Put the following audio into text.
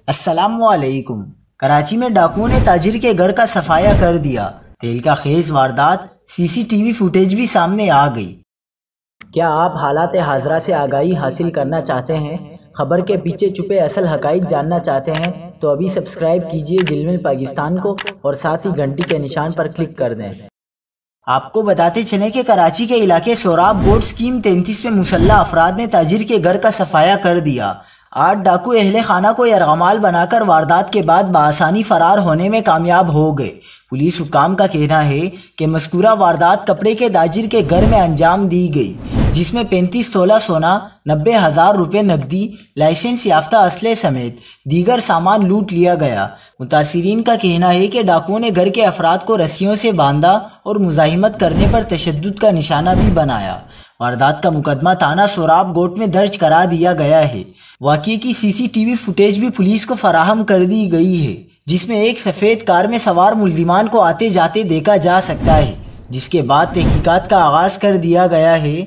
السلام علیکم۔ کراچی میں ڈاکوؤں نے تاجر کے گھر کا صفایا کر دیا۔ تیل کا خیز واردات، سی سی ٹی وی فوٹیج بھی سامنے آ گئی۔ کیا آپ حالات حاضرہ سے آگاہی حاصل کرنا چاہتے ہیں؟ خبر کے پیچھے چھپے اصل حقائق جاننا چاہتے ہیں تو ابھی سبسکرائب کیجئے جلمل پاکستان کو اور ساتھ ہی گھنٹی کے نشان پر کلک کر دیں۔ آپ کو بتاتے چلیں کہ کراچی کے علاقے سوراب بورڈ سکیم 33 میں مسلح افراد نے تاجر کے گھر کا صفایا کر دیا۔ 8 ڈاکو اہل خانہ کو یرغمال بنا کر واردات کے بعد بآسانی فرار ہونے میں کامیاب ہو گئے۔ پولیس حکام کا کہنا ہے کہ مذکورہ واردات کپڑے کے تاجر کے گھر میں انجام دی گئی، جس میں 35 تولہ سونا، 90,000 روپے نقدی، لائسنس یافتہ اسلحے سمیت دیگر سامان لوٹ لیا گیا۔ متاثرین کا کہنا ہے کہ ڈاکوؤں نے گھر کے افراد کو رسیوں سے باندھا اور مزاحمت کرنے پر تشدد کا نشانہ بھی بنایا۔ واردات کا مقدمہ تھانہ سوراب گوٹ میں درج کرا دیا گیا ہے۔ واقعے کی سی سی ٹی وی فوٹیج بھی پولیس کو فراہم کر دی گئی ہے، جس میں ایک سفید کار میں سوار ملزمان کو آتے جاتے دیکھا جا سکتا ہے، جس کے بعد تحقیقات کا آغاز کر دیا گیا ہے۔